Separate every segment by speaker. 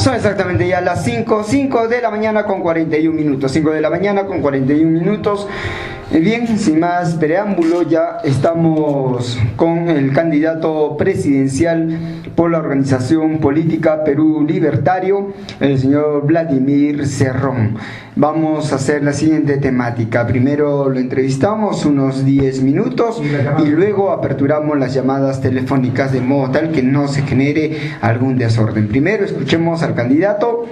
Speaker 1: Son exactamente ya las 5 de la mañana con 41 minutos. 5 de la mañana con 41 minutos. Bien, sin más preámbulo, ya estamos con el candidato presidencial por la organización política Perú Libertario, el señor Vladimir Cerrón. Vamos a hacer la siguiente temática. Primero lo entrevistamos unos 10 minutos y luego aperturamos las llamadas telefónicas de modo tal que no se genere algún desorden. Primero escuchemos al candidato,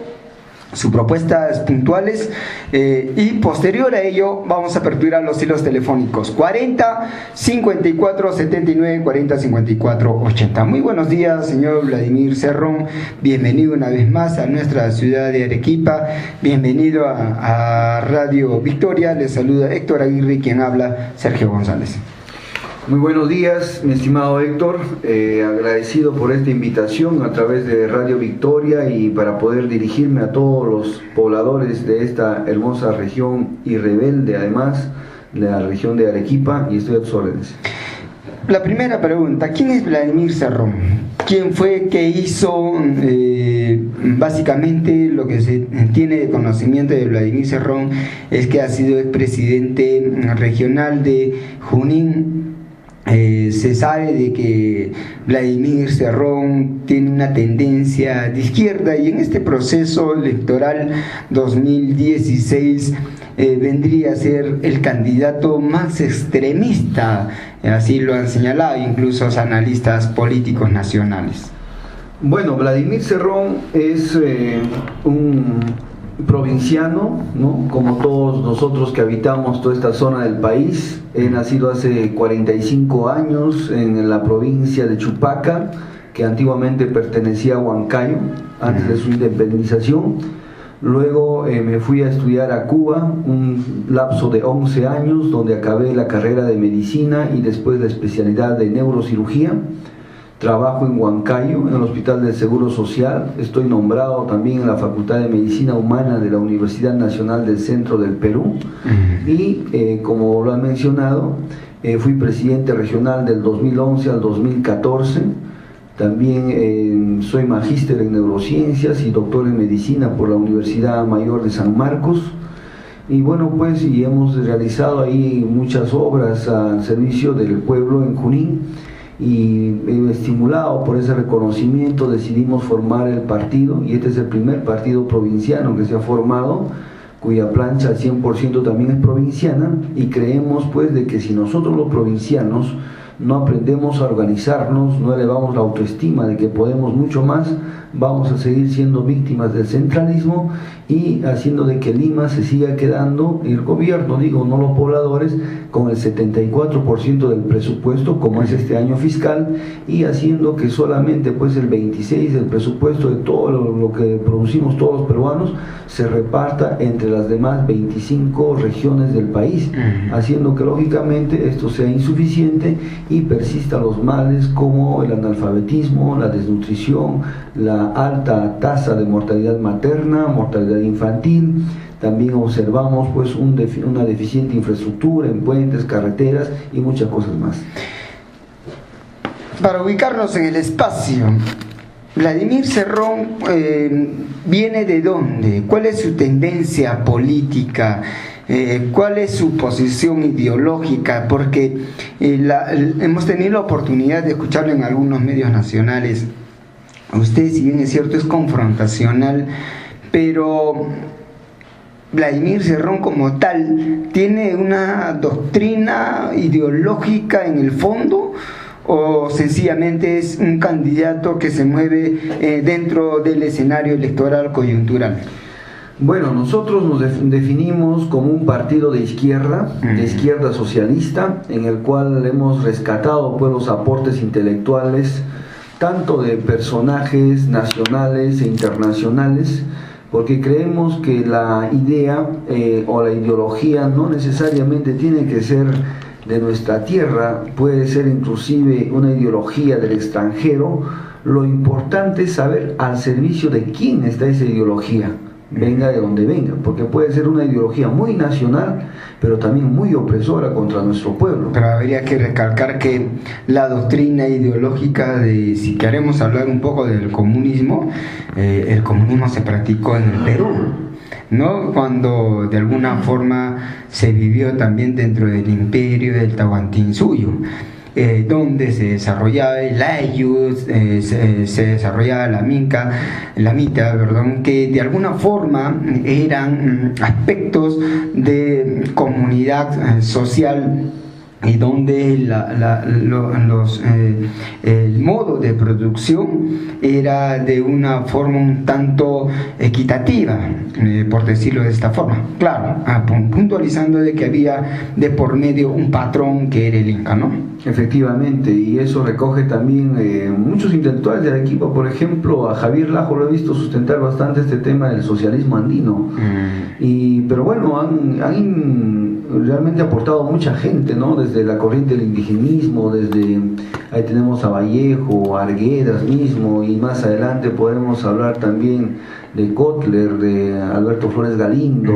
Speaker 1: sus propuestas puntuales y posterior a ello vamos a aperturar los hilos telefónicos 40 54 79 40 54 80. Muy buenos días, señor Vladimir Cerrón, bienvenido una vez más a nuestra ciudad de Arequipa, bienvenido a Radio Victoria. Le saluda Héctor Aguirre, quien habla Sergio González.
Speaker 2: Muy buenos días, mi estimado Héctor, agradecido por esta invitación a través de Radio Victoria y para poder dirigirme a todos los pobladores de esta hermosa región y rebelde, además, la región de Arequipa, y estoy a tus órdenes.
Speaker 1: La primera pregunta, ¿quién es Vladimir Cerrón? ¿Quién fue, qué hizo? Básicamente lo que se tiene de conocimiento de Vladimir Cerrón es que ha sido expresidente regional de Junín. Se sabe de que Vladimir Cerrón tiene una tendencia de izquierda y en este proceso electoral 2016 vendría a ser el candidato más extremista, así lo han señalado incluso los analistas políticos nacionales.
Speaker 2: Bueno, Vladimir Cerrón es un provinciano, ¿no? Como todos nosotros que habitamos toda esta zona del país. He nacido hace 45 años en la provincia de Chupaca, que antiguamente pertenecía a Huancayo, antes de su independización. Luego me fui a estudiar a Cuba, un lapso de 11 años, donde acabé la carrera de medicina y después la especialidad de neurocirugía. Trabajo en Huancayo, en el Hospital del Seguro Social. Estoy nombrado también en la Facultad de Medicina Humana de la Universidad Nacional del Centro del Perú. Y como lo han mencionado, fui presidente regional del 2011 al 2014. También soy magíster en neurociencias y doctor en medicina por la Universidad Mayor de San Marcos. Y bueno, pues y hemos realizado ahí muchas obras al servicio del pueblo en Junín. Y estimulado por ese reconocimiento decidimos formar el partido, y este es el primer partido provinciano que se ha formado, cuya plancha al 100% también es provinciana, y creemos pues de que si nosotros los provincianos no aprendemos a organizarnos, no elevamos la autoestima de que podemos mucho más, vamos a seguir siendo víctimas del centralismo y haciendo de que Lima se siga quedando, el gobierno, digo, no los pobladores, con el 74% del presupuesto, como es este año fiscal, y haciendo que solamente pues el 26% del presupuesto de todo lo que producimos todos los peruanos se reparta entre las demás 25 regiones del país, haciendo que lógicamente esto sea insuficiente y persistan los males como el analfabetismo, la desnutrición, la alta tasa de mortalidad materna, mortalidad infantil. También observamos pues una deficiente infraestructura en puentes, carreteras y muchas cosas más.
Speaker 1: Para ubicarnos en el espacio, Vladimir Cerrón ¿viene de dónde? ¿Cuál es su tendencia política? ¿Cuál es su posición ideológica? Porque hemos tenido la oportunidad de escucharlo en algunos medios nacionales. Usted, si bien es cierto, es confrontacional, pero Vladimir Cerrón como tal ¿tiene una doctrina ideológica en el fondo o sencillamente es un candidato que se mueve dentro del escenario electoral coyuntural?
Speaker 2: Bueno, nosotros nos definimos como un partido de izquierda socialista, en el cual hemos rescatado pues los aportes intelectuales tanto de personajes nacionales e internacionales, porque creemos que la idea o la ideología no necesariamente tiene que ser de nuestra tierra, puede ser inclusive una ideología del extranjero. Lo importante es saber al servicio de quién está esa ideología, venga de donde venga, porque puede ser una ideología muy nacional, pero también muy opresora contra nuestro pueblo.
Speaker 1: Pero habría que recalcar que la doctrina ideológica de, si queremos hablar un poco del comunismo, el comunismo se practicó en el Perú, ¿no? Cuando de alguna forma se vivió también dentro del imperio del Tahuantinsuyo, donde se desarrollaba el Ayllus, se desarrollaba la Mita, perdón, que de alguna forma eran aspectos de comunidad social, y donde el modo de producción era de una forma un tanto equitativa, por decirlo de esta forma. Claro, puntualizando de que había de por medio un patrón que era el Inca, ¿no?
Speaker 2: Efectivamente, y eso recoge también muchos intelectuales de Arequipa. Por ejemplo, a Javier Lajo lo he visto sustentar bastante este tema del socialismo andino. Pero bueno, han realmente aportado mucha gente, ¿no? Desde la corriente del indigenismo, desde ahí tenemos a Vallejo, a Arguedas mismo, y más adelante podemos hablar también de Kotler, de Alberto Flores Galindo,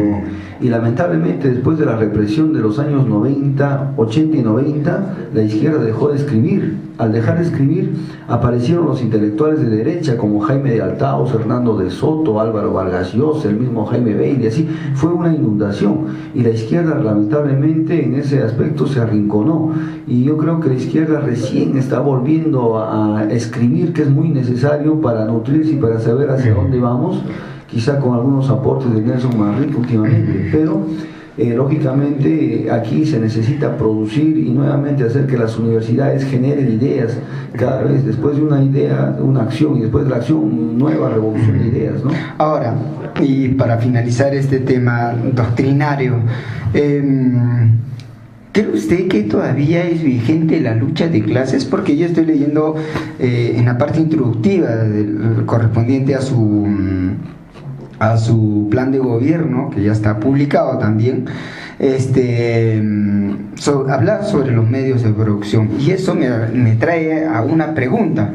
Speaker 2: y lamentablemente después de la represión de los años 90, 80 y 90, la izquierda dejó de escribir. Al dejar de escribir, aparecieron los intelectuales de derecha como Jaime de Altaos, Hernando de Soto, Álvaro Vargas Llosa, el mismo Jaime Bailey, así fue una inundación, y la izquierda lamentablemente en ese aspecto se arrinconó, y yo creo que la izquierda recién está volviendo a escribir, que es muy necesario para nutrirse y para saber hacia dónde vamos, quizá con algunos aportes de Nelson Manrique últimamente, pero lógicamente aquí se necesita producir y nuevamente hacer que las universidades generen ideas cada vez, después de una idea, una acción, y después de la acción, nueva revolución de ideas, ¿no?
Speaker 1: Ahora, y para finalizar este tema doctrinario, ¿cree usted que todavía es vigente la lucha de clases? Porque yo estoy leyendo en la parte introductiva correspondiente a su plan de gobierno, que ya está publicado también, hablar sobre los medios de producción, y eso me trae a una pregunta.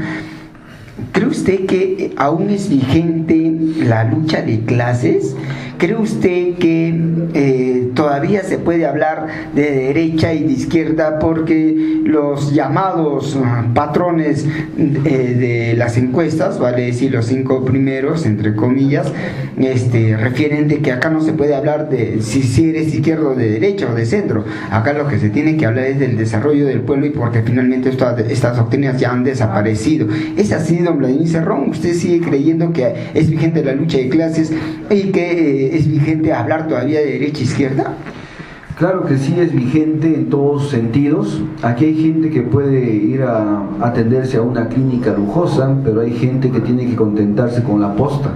Speaker 1: ¿Cree usted que aún es vigente la lucha de clases? ¿Cree usted que todavía se puede hablar de derecha y de izquierda porque los llamados patrones de las encuestas, vale decir los 5 primeros, entre comillas, refieren de que acá no se puede hablar de si eres izquierdo, de derecha o de centro? Acá lo que se tiene que hablar es del desarrollo del pueblo, y porque finalmente estas doctrinas ya han desaparecido. ¿Es así, don Vladimir Cerrón? ¿Usted sigue creyendo que es vigente la lucha de clases y que es vigente hablar todavía de derecha e izquierda?
Speaker 2: Claro que sí, es vigente en todos sentidos. Aquí hay gente que puede ir a atenderse a una clínica lujosa, pero hay gente que tiene que contentarse con la posta.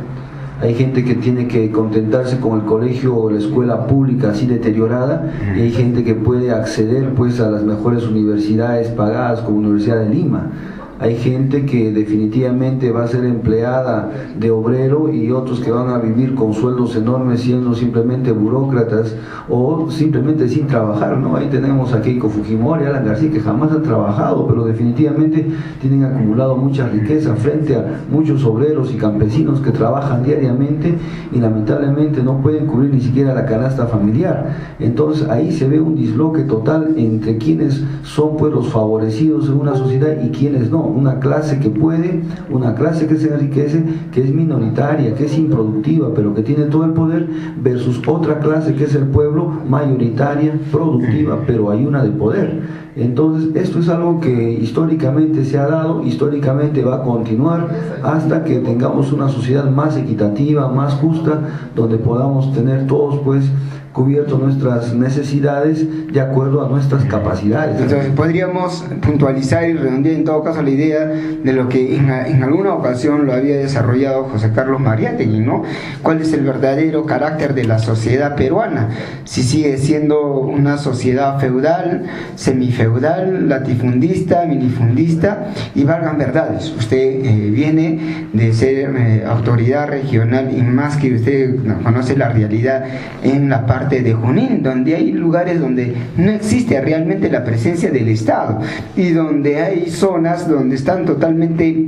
Speaker 2: Hay gente que tiene que contentarse con el colegio o la escuela pública así deteriorada, y hay gente que puede acceder pues a las mejores universidades pagadas como Universidad de Lima. Hay gente que definitivamente va a ser empleada de obrero, y otros que van a vivir con sueldos enormes siendo simplemente burócratas o simplemente sin trabajar, ¿no? Ahí tenemos a Keiko Fujimori, Alan García, que jamás han trabajado, pero definitivamente tienen acumulado mucha riqueza frente a muchos obreros y campesinos que trabajan diariamente y lamentablemente no pueden cubrir ni siquiera la canasta familiar. Entonces ahí se ve un disloque total entre quienes son pues los favorecidos en una sociedad y quienes no. Una clase que puede, una clase que se enriquece, que es minoritaria, que es improductiva, pero que tiene todo el poder, versus otra clase que es el pueblo, mayoritaria, productiva, pero hay una de poder. Entonces esto es algo que históricamente se ha dado, históricamente va a continuar hasta que tengamos una sociedad más equitativa, más justa, donde podamos tener todos pues cubierto nuestras necesidades de acuerdo a nuestras capacidades.
Speaker 1: Entonces podríamos puntualizar y redondear en todo caso la idea de lo que en alguna ocasión lo había desarrollado José Carlos Mariátegui, ¿no? ¿Cuál es el verdadero carácter de la sociedad peruana? Si sigue siendo una sociedad feudal, semifeudal, latifundista, minifundista, y valgan verdades. Usted viene de ser autoridad regional, y más que usted conoce la realidad en la parte de Junín, donde hay lugares donde no existe realmente la presencia del Estado, y donde hay zonas donde están totalmente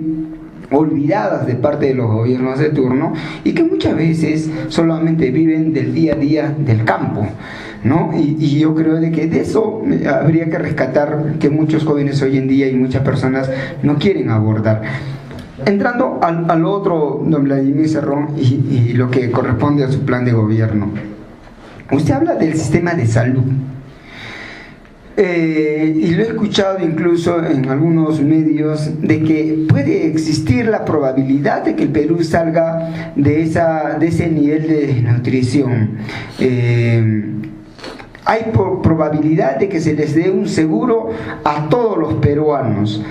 Speaker 1: olvidadas de parte de los gobiernos de turno y que muchas veces solamente viven del día a día del campo, ¿no? Y yo creo de que de eso habría que rescatar, que muchos jóvenes hoy en día y muchas personas no quieren abordar. Entrando al otro, don Vladimir Cerrón, y lo que corresponde a su plan de gobierno. Usted habla del sistema de salud. Y lo he escuchado incluso en algunos medios de que puede existir la probabilidad de que el Perú salga de ese nivel de nutrición. Hay probabilidad de que se les dé un seguro a todos los peruanos.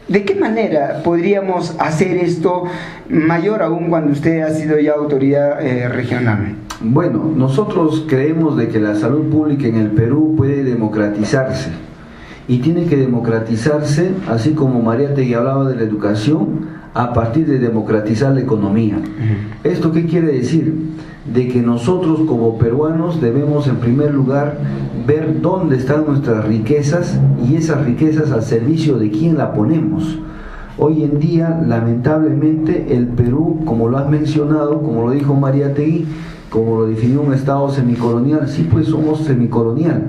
Speaker 1: ¿De qué manera podríamos hacer esto, mayor aún cuando usted ha sido ya autoridad regional?
Speaker 2: Bueno, nosotros creemos de que la salud pública en el Perú puede democratizarse y tiene que democratizarse, así como Mariátegui hablaba de la educación, a partir de democratizar la economía. ¿Esto qué quiere decir? De que nosotros como peruanos debemos en primer lugar ver dónde están nuestras riquezas y esas riquezas al servicio de quién la ponemos. Hoy en día, lamentablemente, el Perú, como lo has mencionado, como lo dijo Mariátegui, como lo definió un Estado semicolonial, sí, pues somos semicolonial.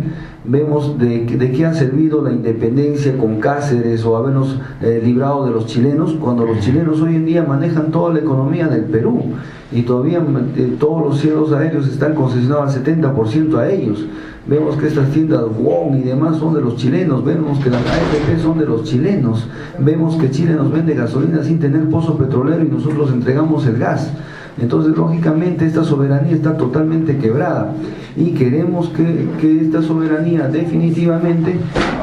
Speaker 2: Vemos de qué ha servido la independencia con Cáceres o habernos librado de los chilenos, cuando los chilenos hoy en día manejan toda la economía del Perú y todavía todos los cielos aéreos están concesionados al 70% a ellos. Vemos que estas tiendas WOM y demás son de los chilenos, vemos que las AFP son de los chilenos, vemos que Chile nos vende gasolina sin tener pozo petrolero y nosotros entregamos el gas. Entonces, lógicamente, esta soberanía está totalmente quebrada y queremos que esta soberanía definitivamente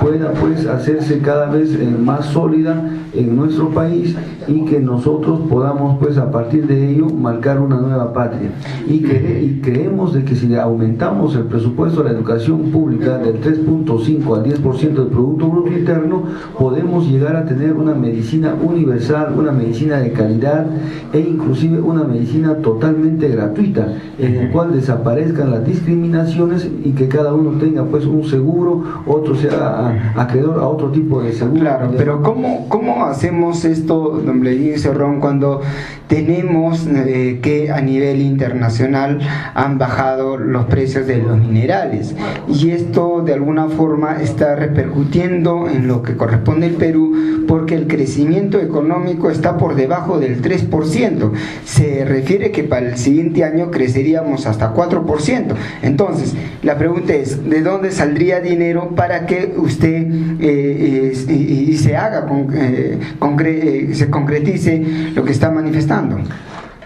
Speaker 2: pueda pues hacerse cada vez más sólida en nuestro país y que nosotros podamos pues a partir de ello marcar una nueva patria. Y creemos de que si aumentamos el presupuesto de la educación pública del 3.5 al 10% del Producto Bruto Interno, podemos llegar a tener una medicina universal, una medicina de calidad e inclusive una medicina totalmente gratuita, en el cual desaparezcan las discriminaciones y que cada uno tenga pues un seguro, otro sea acreedor a otro tipo de seguro.
Speaker 1: Claro, pero ¿cómo hacemos esto, don Vladimir Cerrón, cuando tenemos que a nivel internacional han bajado los precios de los minerales? Y esto de alguna forma está repercutiendo en lo que corresponde al Perú, porque el crecimiento económico está por debajo del 3%. Se refiere que para el siguiente año creceríamos hasta 4%. Entonces, la pregunta es, ¿de dónde saldría dinero para que usted y se haga, se concretice lo que está manifestando?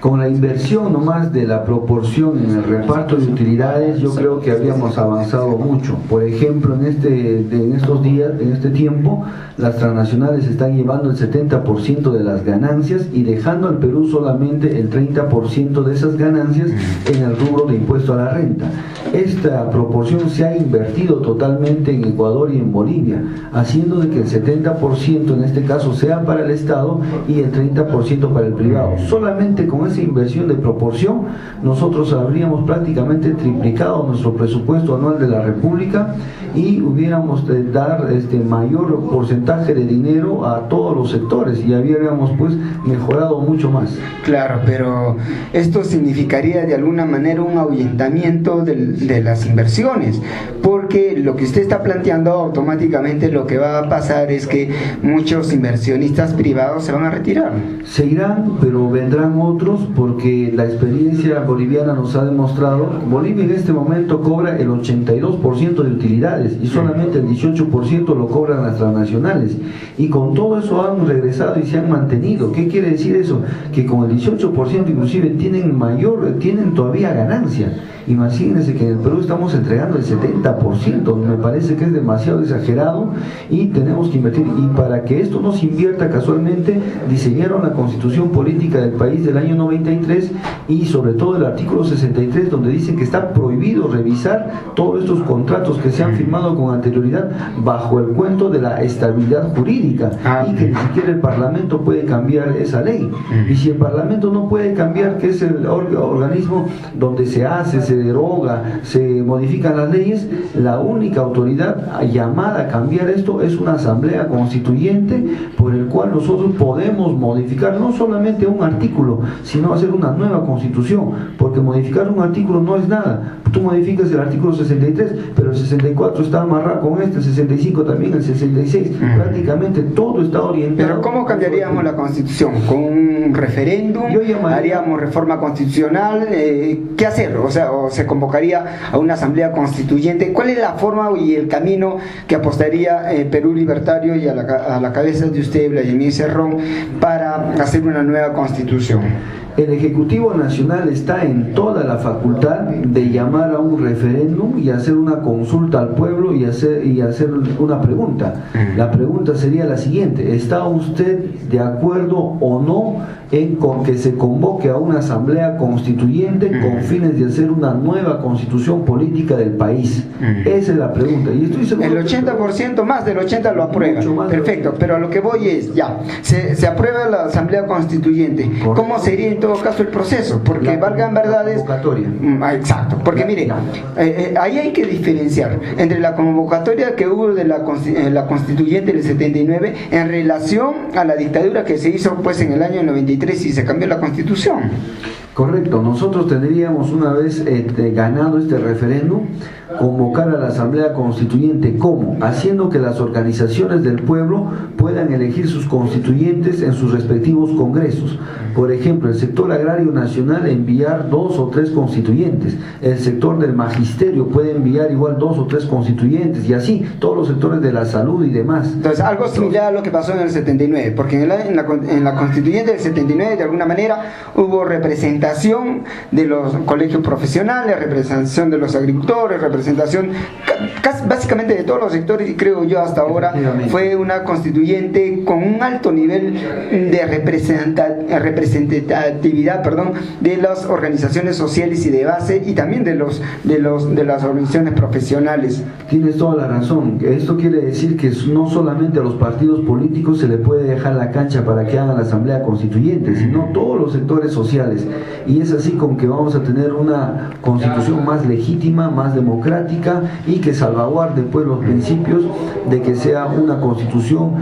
Speaker 2: Con la inversión nomás de la proporción en el reparto de utilidades, yo creo que habíamos avanzado mucho. Por ejemplo, en estos días, en este tiempo, las transnacionales están llevando el 70% de las ganancias y dejando al Perú solamente el 30% de esas ganancias en el rubro de impuesto a la renta. Esta proporción se ha invertido totalmente en Ecuador y en Bolivia, haciendo de que el 70% en este caso sea para el Estado y el 30% para el privado. Solamente con esa inversión de proporción, nosotros habríamos prácticamente triplicado nuestro presupuesto anual de la República y hubiéramos de dar mayor porcentaje de dinero a todos los sectores y habríamos pues mejorado mucho más.
Speaker 1: Claro, pero esto significaría de alguna manera un ahuyentamiento de las inversiones, porque lo que usted está planteando automáticamente lo que va a pasar es que muchos inversionistas privados se van a retirar.
Speaker 2: Se irán, pero vendrán otros, porque la experiencia boliviana nos ha demostrado. Bolivia en este momento cobra el 82% de utilidades y solamente el 18% lo cobran las transnacionales, y con todo eso han regresado y se han mantenido. ¿Qué quiere decir eso? Que con el 18% inclusive tienen todavía ganancia. Imagínense que en el Perú estamos entregando el 70%, me parece que es demasiado exagerado y tenemos que invertir. Y para que esto no se invierta, casualmente diseñaron la Constitución Política del país del año 93 y sobre todo el artículo 63, donde dicen que está prohibido revisar todos estos contratos que se han firmado con anterioridad bajo el cuento de la estabilidad jurídica, y que ni siquiera el Parlamento puede cambiar esa ley. Y si el Parlamento no puede cambiar, que es el organismo donde se deroga, se modifican las leyes, la la única autoridad llamada a cambiar esto es una asamblea constituyente por el cual nosotros podemos modificar no solamente un artículo, sino hacer una nueva constitución, porque modificar un artículo no es nada. Tú modificas el artículo 63, pero el 64 está amarrado con este, el 65 también, el 66, prácticamente todo está orientado.
Speaker 1: Pero ¿cómo cambiaríamos la constitución? ¿Con un referéndum? ¿Haríamos reforma constitucional? ¿Qué hacer? O sea, ¿o se convocaría a una asamblea constituyente? ¿Cuál es la forma y el camino que apostaría Perú Libertario y a la cabeza de usted, Vladimir Cerrón, para hacer una nueva constitución?
Speaker 2: El Ejecutivo Nacional está en toda la facultad de llamar a un referéndum y hacer una consulta al pueblo y hacer una pregunta. La pregunta sería la siguiente: ¿está usted de acuerdo o no con que se convoque a una asamblea constituyente con fines de hacer una nueva constitución política del país? Esa es la pregunta. Y estoy seguro
Speaker 1: el 80%, más del 80% lo aprueba. Perfecto, pero a lo que voy es, ya, se aprueba la asamblea constituyente. Correcto. ¿Cómo sería en todo caso el proceso? Porque valgan verdades.
Speaker 2: Convocatoria.
Speaker 1: Exacto, porque mire, ahí hay que diferenciar entre la convocatoria que hubo de la constituyente del 79 en relación a la dictadura que se hizo pues en el año 93 y se cambió la constitución.
Speaker 2: Correcto, nosotros tendríamos, una vez ganado este referéndum, convocar a la Asamblea Constituyente. ¿Cómo? Haciendo que las organizaciones del pueblo puedan elegir sus constituyentes en sus respectivos congresos. Por ejemplo, el sector agrario nacional enviar 2 o 3 constituyentes, el sector del magisterio puede enviar igual 2 o 3 constituyentes, y así todos los sectores de la salud y demás.
Speaker 1: Entonces, algo similar a lo que pasó en el 79, porque en la constituyente del 79 de alguna manera hubo representación de los colegios profesionales, representación de los agricultores, representación casi, básicamente de todos los sectores, y creo yo hasta ahora fue una constituyente con un alto nivel de representatividad, de las organizaciones sociales y de base, y también de las organizaciones profesionales.
Speaker 2: Tienes toda la razón. Esto quiere decir que no solamente a los partidos políticos se le puede dejar la cancha para que hagan la asamblea constituyente, sino todos los sectores sociales. Y es así con que vamos a tener una constitución más legítima, más democrática, y que salvaguarde pues los principios de que sea una constitución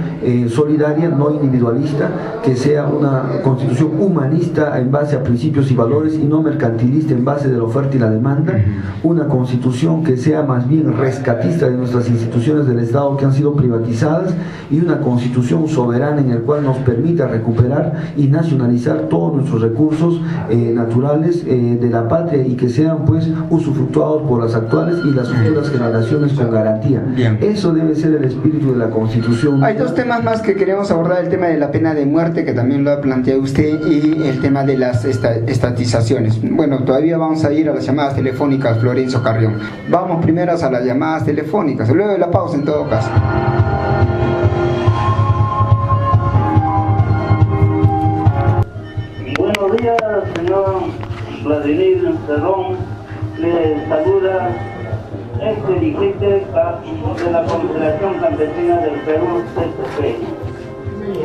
Speaker 2: solidaria, no individualista, que sea una constitución humanista en base a principios y valores y no mercantilista en base de la oferta y la demanda, una constitución que sea más bien rescatista de nuestras instituciones del Estado que han sido privatizadas, y una constitución soberana en el cual nos permita recuperar y nacionalizar todos nuestros recursos naturales de la patria, y que sean pues usufructuados por las actuales y las futuras generaciones con garantía.
Speaker 1: Bien.
Speaker 2: Eso debe ser el espíritu de la Constitución.
Speaker 1: Hay 2 temas más que queremos abordar: el tema de la pena de muerte, que también lo ha planteado usted, y el tema de las estatizaciones. Bueno, todavía vamos a ir a las llamadas telefónicas, Florencio Carrión. Vamos primero a las llamadas telefónicas, luego de la pausa en todo caso.
Speaker 3: Buenos días, señor Vladimir Cerrón. Le saluda este dirigente de la Confederación Campesina del Perú, CCP.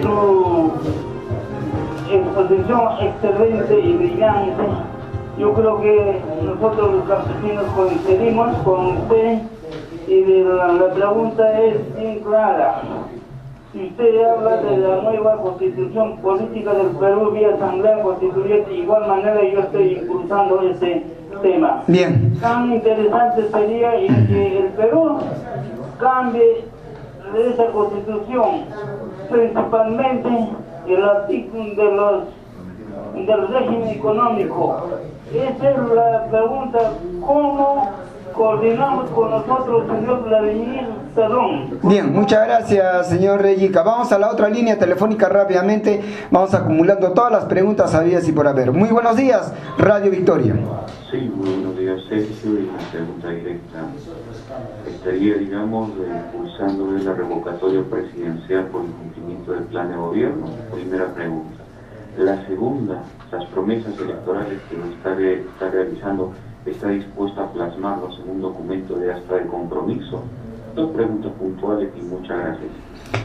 Speaker 3: Su exposición excelente y brillante. Yo creo que nosotros los campesinos coincidimos con usted, y la pregunta es bien clara. Si usted habla de la nueva constitución política del Perú vía asamblea constituyente, de igual manera yo estoy impulsando ese tema.
Speaker 1: Bien.
Speaker 3: Tan interesante sería que el Perú cambie de esa constitución, principalmente el artículo del régimen económico. Esa es la pregunta: ¿cómo coordinamos con nosotros, señor Vladimir Cerrón?
Speaker 1: Bien, muchas gracias, señor Reyica. Vamos a la otra línea telefónica rápidamente. Vamos acumulando todas las preguntas habidas y por haber. Muy buenos días, Radio Victoria.
Speaker 4: Sí, muy buenos días, Sergio. Y una pregunta directa. Estaría, digamos, impulsando la revocatoria presidencial por incumplimiento del plan de gobierno. Primera pregunta. La segunda, las promesas electorales que está realizando, ¿está dispuesta a plasmarlos en un documento de acta de compromiso? 2 preguntas puntuales y muchas gracias.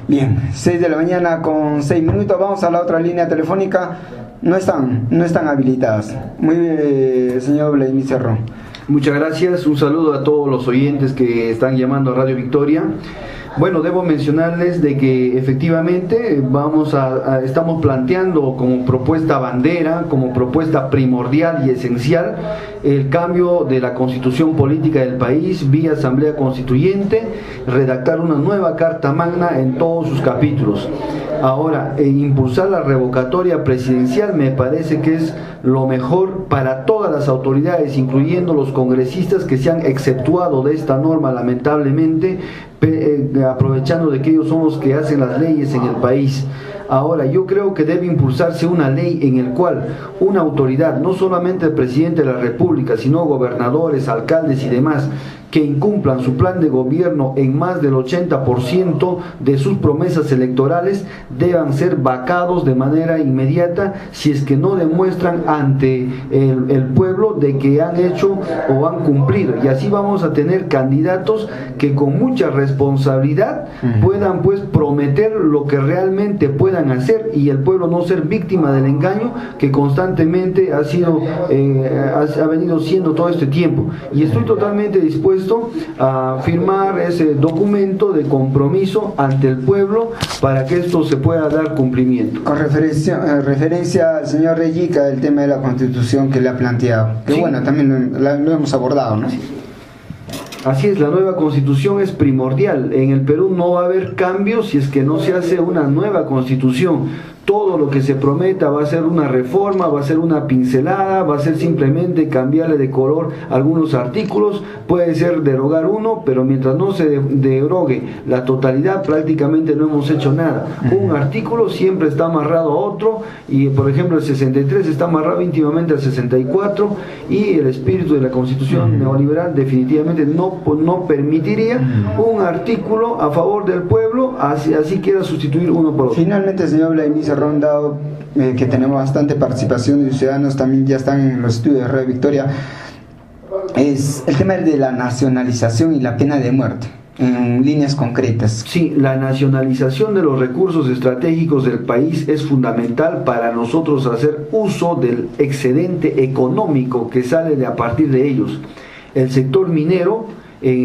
Speaker 1: Bien, 6 de la mañana con 6 minutos. Vamos a la otra línea telefónica. No están habilitadas. Muy bien, señor Vladimir Cerrón.
Speaker 2: Muchas gracias, un saludo a todos los oyentes que están llamando a Radio Victoria. Bueno, debo mencionarles de que efectivamente estamos planteando como propuesta bandera, como propuesta primordial y esencial, el cambio de la constitución política del país vía asamblea constituyente, redactar una nueva carta magna en todos sus capítulos. Ahora, impulsar la revocatoria presidencial me parece que es lo mejor para todas las autoridades, incluyendo los congresistas que se han exceptuado de esta norma, lamentablemente, aprovechando de que ellos son los que hacen las leyes en el país. Ahora, yo creo que debe impulsarse una ley en el cual una autoridad, no solamente el presidente de la República, sino gobernadores, alcaldes y demás, que incumplan su plan de gobierno en más del 80% de sus promesas electorales, deban ser vacados de manera inmediata si es que no demuestran ante el pueblo de que han hecho o han cumplido. Y así vamos a tener candidatos que con mucha responsabilidad puedan pues prometer lo que realmente puedan hacer, y el pueblo no ser víctima del engaño que constantemente ha venido siendo todo este tiempo. Y estoy totalmente dispuesto a firmar ese documento de compromiso ante el pueblo para que esto se pueda dar cumplimiento.
Speaker 1: Con referencia al señor Reyica, el tema de la Constitución que le ha planteado, que sí, bueno, también lo hemos abordado, ¿no?
Speaker 2: Así es, la nueva constitución es primordial. En el Perú no va a haber cambios si es que no se hace una nueva constitución. Todo lo que se prometa va a ser una reforma, va a ser una pincelada, va a ser simplemente cambiarle de color algunos artículos, puede ser derogar uno, pero mientras no se derogue la totalidad, prácticamente no hemos hecho nada. Un artículo siempre está amarrado a otro, y por ejemplo el 63 está amarrado íntimamente al 64, y el espíritu de la Constitución neoliberal definitivamente no permitiría un artículo a favor del pueblo, así quiera sustituir uno por otro.
Speaker 1: Finalmente, señor Vladimir Cerrón, dado que tenemos bastante participación de ciudadanos, también ya están en los estudios de Radio Victoria, es el tema de la nacionalización y la pena de muerte, en líneas concretas.
Speaker 2: Sí, la nacionalización de los recursos estratégicos del país es fundamental para nosotros hacer uso del excedente económico que sale a partir de ellos. El sector minero,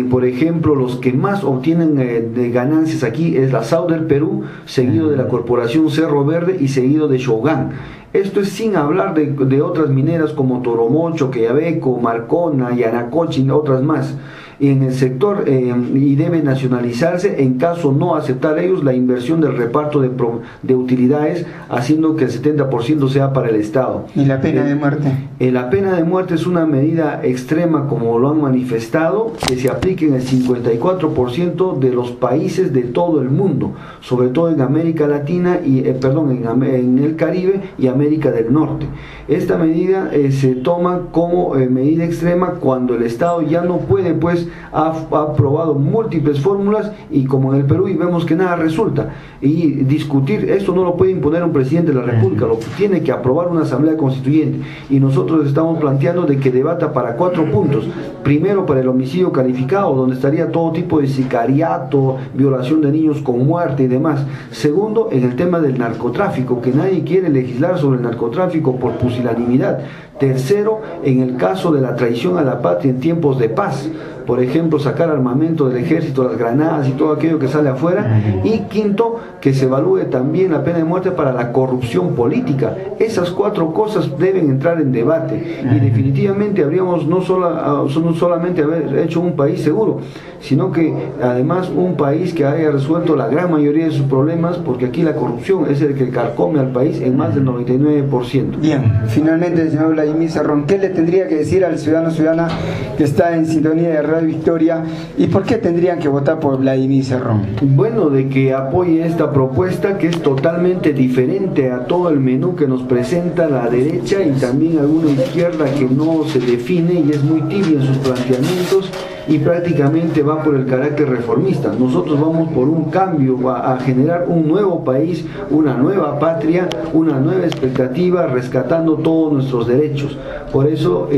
Speaker 2: por ejemplo, los que más obtienen de ganancias aquí es la SAU del Perú, seguido de la Corporación Cerro Verde y seguido de Shogun. Esto es sin hablar de otras mineras como Toromocho, Queyabeco, Marcona, Yanacocha y otras más. Y en el sector, y debe nacionalizarse en caso no aceptar ellos la inversión del reparto de utilidades, haciendo que el 70% sea para el Estado.
Speaker 1: ¿Y la pena de muerte?
Speaker 2: La pena de muerte es una medida extrema, como lo han manifestado, que se aplique en el 54% de los países de todo el mundo, sobre todo en América Latina en el Caribe y América del Norte. Esta medida se toma como medida extrema cuando el Estado ya no puede, pues ha probado múltiples fórmulas, y como en el Perú, y vemos que nada resulta, y discutir esto no lo puede imponer un presidente de la República, lo tiene que aprobar una asamblea constituyente, y nosotros estamos planteando de que debata para 4 puntos. Primero, para el homicidio calificado, donde estaría todo tipo de sicariato, violación de niños con muerte y demás. Segundo, en el tema del narcotráfico, que nadie quiere legislar sobre el narcotráfico por pusilanimidad. Tercero, en el caso de la traición a la patria en tiempos de paz, por ejemplo, sacar armamento del ejército, las granadas y todo aquello que sale afuera. Y quinto, que se evalúe también la pena de muerte para la corrupción política. Esas 4 cosas deben entrar en debate, y definitivamente habríamos no solamente haber hecho un país seguro, sino que además un país que haya resuelto la gran mayoría de sus problemas, porque aquí la corrupción es el que carcome al país en más del 99%.
Speaker 1: Bien, finalmente, señor Vladimir Cerrón, ¿qué le tendría que decir al ciudadana que está en sintonía de Radio Victoria, y por qué tendrían que votar por Vladimir Cerrón?
Speaker 2: Bueno, de que apoye esta propuesta, que es totalmente diferente a todo el menú que nos presenta la derecha y también alguna izquierda que no se define y es muy tibia en sus planteamientos, y prácticamente va por el carácter reformista. Nosotros vamos por un cambio, a generar un nuevo país, una nueva patria, una nueva expectativa, rescatando todos nuestros derechos. Por eso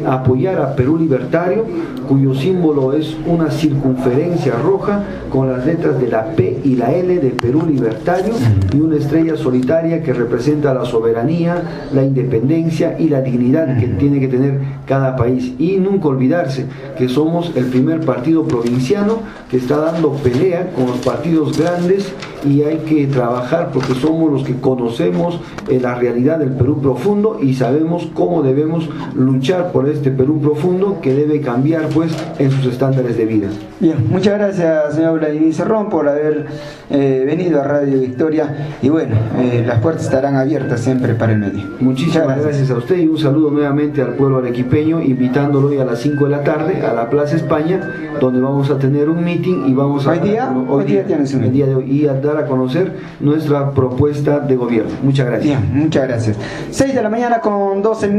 Speaker 2: apoyar a Perú Libertario, cuyo símbolo es una circunferencia roja con las letras de la P y la L de Perú Libertario y una estrella solitaria que representa la soberanía, la independencia y la dignidad que tiene que tener cada país. Y nunca olvidarse que somos el primer partido provinciano que está dando pelea con los partidos grandes, y hay que trabajar porque somos los que conocemos la realidad del Perú profundo y sabemos cómo debemos luchar por este Perú profundo que debe cambiar pues en sus estándares de vida.
Speaker 1: Bien, muchas gracias señor Vladimir Cerrón por haber venido a Radio Victoria, y bueno, las puertas estarán abiertas siempre para el medio.
Speaker 2: Muchísimas gracias a usted y un saludo nuevamente al pueblo arequipeño, invitándolo hoy a las 5 de la tarde a la Plaza España, donde vamos a tener un meeting y vamos a...
Speaker 1: Hoy día tienes un meeting.
Speaker 2: El día de hoy, y a dar a conocer nuestra propuesta de gobierno. Muchas gracias.
Speaker 1: Bien, muchas gracias. 6 de la mañana con 12 minutos.